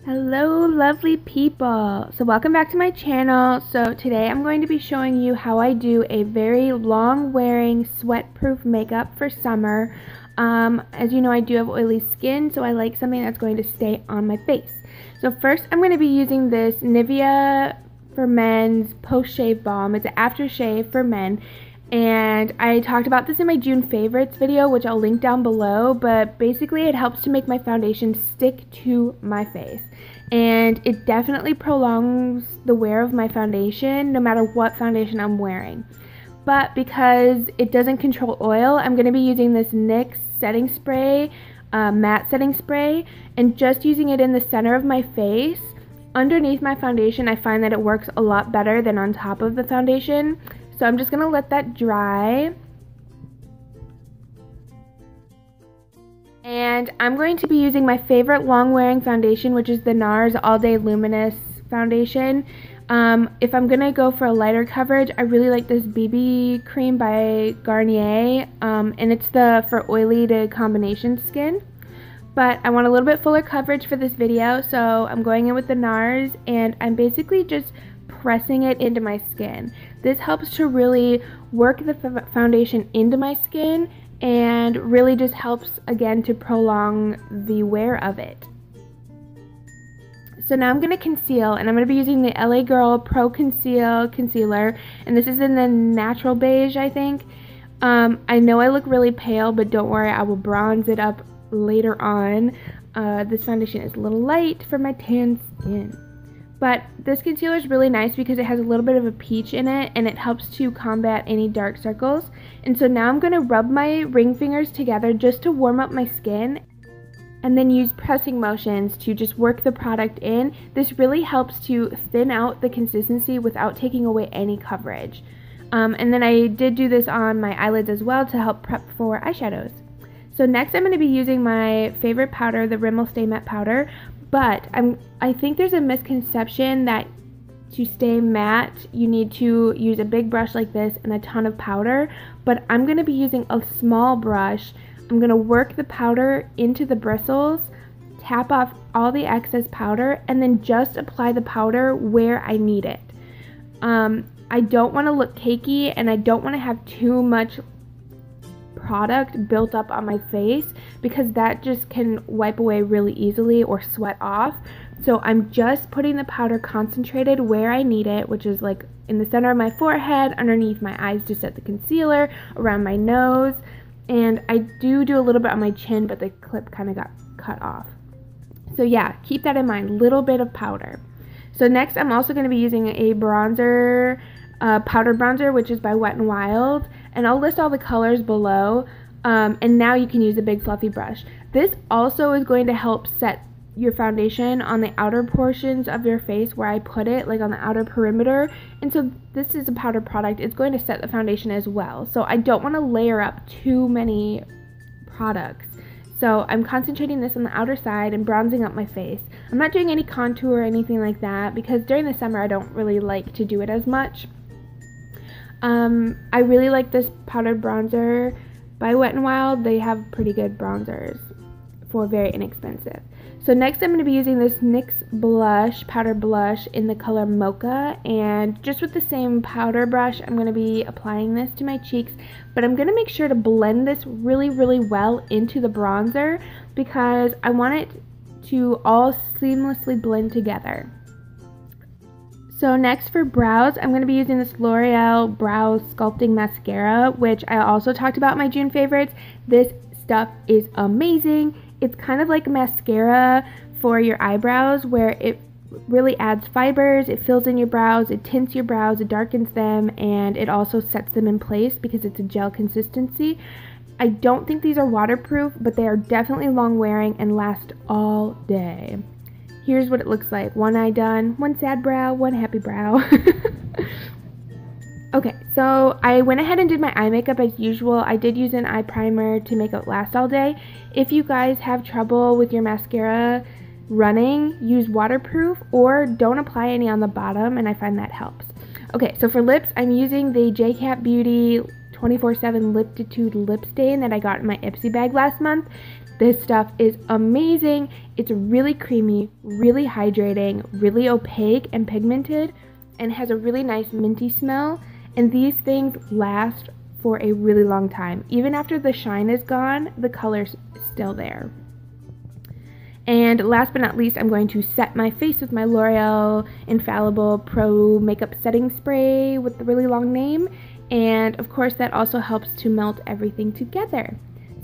Hello lovely people, so welcome back to my channel. So today I'm going to be showing you how I do a very long wearing sweat proof makeup for summer. As you know, I do have oily skin, so I like something that's going to stay on my face. So first I'm going to be using this Nivea for Men's Post Shave Balm. It's an aftershave for men. And I talked about this in my June favorites video, which I'll link down below, but basically it helps to make my foundation stick to my face. And it definitely prolongs the wear of my foundation, no matter what foundation I'm wearing. But because it doesn't control oil, I'm going to be using this NYX setting spray, matte setting spray, and just using it in the center of my face. Underneath my foundation, I find that it works a lot better than on top of the foundation. So I'm just going to let that dry. And I'm going to be using my favorite long wearing foundation, which is the Nars All Day Luminous foundation. If I'm going to go for a lighter coverage, I really like this BB cream by Garnier. And it's for oily to combination skin. But I want a little bit fuller coverage for this video, so I'm going in with the Nars, and I'm basically just pressing it into my skin. This helps to really work the foundation into my skin and really just helps, again, to prolong the wear of it. So now I'm going to conceal, and I'm going to be using the LA Girl Pro Conceal Concealer, and this is in the natural beige, I think. I know I look really pale, but don't worry, I will bronze it up later on. This foundation is a little light for my tan skin. But this concealer is really nice because it has a little bit of a peach in it, and it helps to combat any dark circles. And so now I'm going to rub my ring fingers together just to warm up my skin, and then use pressing motions to just work the product in. This really helps to thin out the consistency without taking away any coverage. And then I did do this on my eyelids as well to help prep for eyeshadows. So next I'm going to be using my favorite powder, the Rimmel Stay Matte powder. But I think there's a misconception that to stay matte, you need to use a big brush like this and a ton of powder. But I'm going to be using a small brush. I'm going to work the powder into the bristles, tap off all the excess powder, and then just apply the powder where I need it. I don't want to look cakey, and I don't want to have too much product built up on my face, because that just can wipe away really easily or sweat off. So I'm just putting the powder concentrated where I need it, which is like in the center of my forehead, underneath my eyes to set the concealer, around my nose, and I do a little bit on my chin, but the clip kind of got cut off. So yeah, keep that in mind, little bit of powder. So next I'm also going to be using a bronzer, powder bronzer, which is by Wet n Wild, and I'll list all the colors below. And now you can use a big fluffy brush. This also is going to help set your foundation on the outer portions of your face where I put it, like on the outer perimeter. And so this is a powder product. It's going to set the foundation as well. So I don't want to layer up too many products. So I'm concentrating this on the outer side and bronzing up my face. I'm not doing any contour or anything like that because during the summer I don't really like to do it as much. I really like this powdered bronzer by Wet n Wild. They have pretty good bronzers for very inexpensive. So next I'm going to be using this NYX blush, powder blush in the color Mocha, and just with the same powder brush I'm going to be applying this to my cheeks, but I'm going to make sure to blend this really well into the bronzer because I want it to all seamlessly blend together. So next for brows, I'm going to be using this L'Oreal Brow Sculpting Mascara, which I also talked about in my June favorites. This stuff is amazing. It's kind of like a mascara for your eyebrows where it really adds fibers, it fills in your brows, it tints your brows, it darkens them, and it also sets them in place because it's a gel consistency. I don't think these are waterproof, but they are definitely long wearing and last all day. Here's what it looks like. One eye done, one sad brow, one happy brow. Okay, so I went ahead and did my eye makeup as usual. I did use an eye primer to make it last all day. If you guys have trouble with your mascara running, use waterproof or don't apply any on the bottom, and I find that helps. Okay, so for lips, I'm using the J.Cat Beauty 24/7 Liptitude lip stain that I got in my Ipsy bag last month. This stuff is amazing. It's really creamy, really hydrating, really opaque and pigmented, and has a really nice minty smell. And these things last for a really long time. Even after the shine is gone, the color's still there. And last but not least, I'm going to set my face with my L'Oreal Infallible Pro Makeup Setting Spray with the really long name. And of course, that also helps to melt everything together.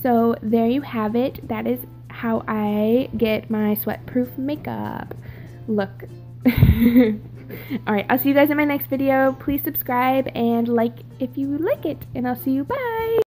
So there you have it. That is how I get my Sweatproof makeup look. Alright, I'll see you guys in my next video. Please subscribe and like if you like it. And I'll see you. Bye!